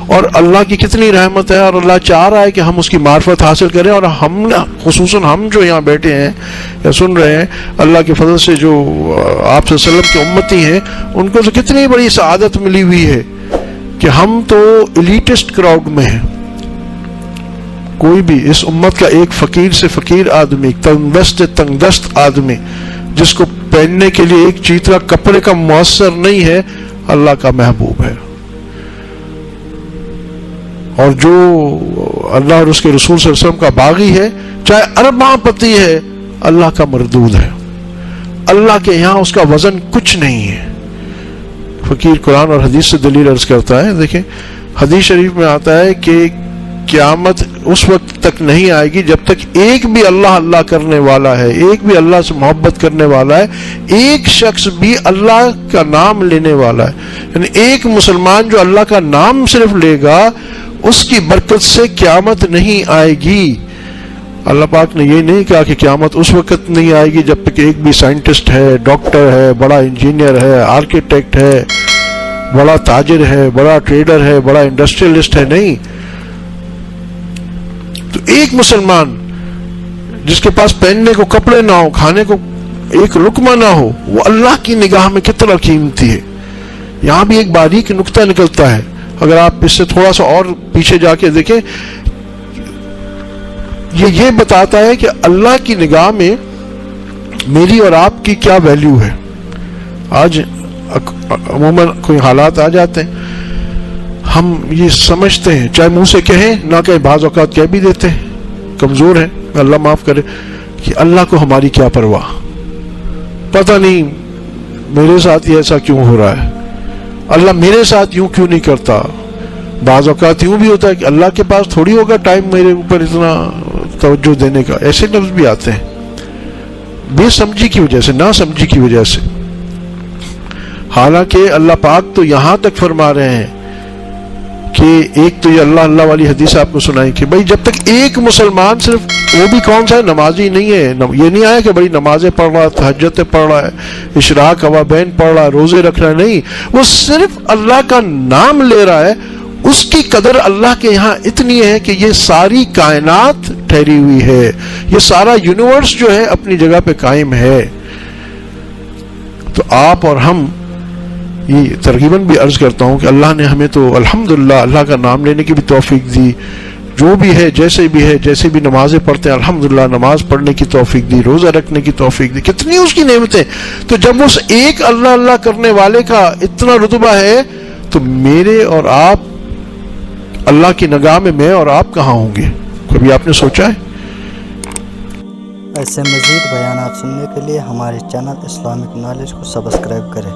اور اللہ کی کتنی رحمت ہے، اور اللہ چاہ رہا ہے کہ ہم اس کی معرفت حاصل کریں، اور ہم خصوصاً ہم جو یہاں بیٹھے ہیں یا سن رہے ہیں، اللہ کے فضل سے جو آپ صلی اللہ علیہ وسلم کے امتی ہیں، ان کو تو کتنی بڑی سعادت ملی ہوئی ہے کہ ہم تو ایلیٹسٹ کراؤڈ میں ہیں۔ کوئی بھی اس امت کا ایک فقیر سے فقیر آدمی، تنگ دست آدمی جس کو پہننے کے لیے ایک چیترا کپڑے کا میسر نہیں ہے، اللہ کا محبوب ہے۔ اور جو اللہ اور اس کے رسول صلی اللہ علیہ وسلم کا باغی ہے، چاہے ارباں پتی ہے، اللہ کا مردود ہے، اللہ کے یہاں اس کا وزن کچھ نہیں ہے۔ فقیر قرآن اور حدیث سے دلیل عرض کرتا ہے۔ دیکھیں حدیث شریف میں آتا ہے کہ قیامت اس وقت تک نہیں آئے گی جب تک ایک بھی اللہ اللہ کرنے والا ہے، ایک بھی اللہ سے محبت کرنے والا ہے، ایک شخص بھی اللہ کا نام لینے والا ہے، یعنی ایک مسلمان جو اللہ کا نام صرف لے گا، اس کی برکت سے قیامت نہیں آئے گی۔ اللہ پاک نے یہ نہیں کہا کہ قیامت اس وقت نہیں آئے گی جب تک ایک بھی سائنٹسٹ ہے، ڈاکٹر ہے، بڑا انجینئر ہے، آرکیٹیکٹ ہے، بڑا تاجر ہے، بڑا ٹریڈر ہے، بڑا انڈسٹریلسٹ ہے، نہیں۔ تو ایک مسلمان جس کے پاس پہننے کو کپڑے نہ ہو، کھانے کو ایک لقمہ نہ ہو، وہ اللہ کی نگاہ میں کتنا قیمتی ہے۔ یہاں بھی ایک باریک نقطہ نکلتا ہے، اگر آپ اس سے تھوڑا سا اور پیچھے جا کے دیکھیں، یہ بتاتا ہے کہ اللہ کی نگاہ میں میری اور آپ کی کیا ویلیو ہے۔ آج عموماً کوئی حالات آ جاتے ہیں، ہم یہ سمجھتے ہیں، چاہے منہ سے کہیں نہ کہیں، بعض اوقات کہہ بھی دیتے ہیں، کمزور ہیں، اللہ معاف کرے، کہ اللہ کو ہماری کیا پرواہ، پتہ نہیں میرے ساتھ یہ ایسا کیوں ہو رہا ہے، اللہ میرے ساتھ یوں کیوں نہیں کرتا۔ بعض اوقات یوں بھی ہوتا ہے کہ اللہ کے پاس تھوڑی ہوگا ٹائم میرے اوپر اتنا توجہ دینے کا، ایسے لفظ بھی آتے ہیں بے سمجھی کی وجہ سے، نہ سمجھی کی وجہ سے۔ حالانکہ اللہ پاک تو یہاں تک فرما رہے ہیں کہ ایک تو یہ اللہ اللہ والی حدیث آپ کو سنائی کہ بھائی جب تک ایک مسلمان، صرف وہ بھی کون سا ہے، نمازی نہیں ہے، یہ نہیں آیا کہ بھائی نمازیں پڑھ رہا ہے، تہجدیں پڑھ رہا ہے، اشراق اوابین پڑھ رہا ہے، روزے رکھ رہا ہے، نہیں، وہ صرف اللہ کا نام لے رہا ہے، اس کی قدر اللہ کے یہاں اتنی ہے کہ یہ ساری کائنات ٹھہری ہوئی ہے، یہ سارا یونیورس جو ہے اپنی جگہ پہ قائم ہے۔ تو آپ اور ہم یہ ترغیباً بھی عرض کرتا ہوں کہ اللہ نے ہمیں تو الحمدللہ اللہ کا نام لینے کی بھی توفیق دی، جو بھی ہے جیسے بھی ہے، جیسے بھی نمازیں پڑھتے ہیں الحمدللہ نماز پڑھنے کی توفیق دی، روزہ رکھنے کی توفیق دی، کتنی اس کی نعمتیں۔ تو جب اس ایک اللہ اللہ کرنے والے کا اتنا رتبہ ہے تو میرے اور آپ اللہ کی نگاہ میں اور آپ کہاں ہوں گے؟ کبھی آپ نے سوچا ہے؟ ایسے مزید بیانات سننے کے لیے ہمارے چینل اسلامک نالج کو سبسکرائب کریں۔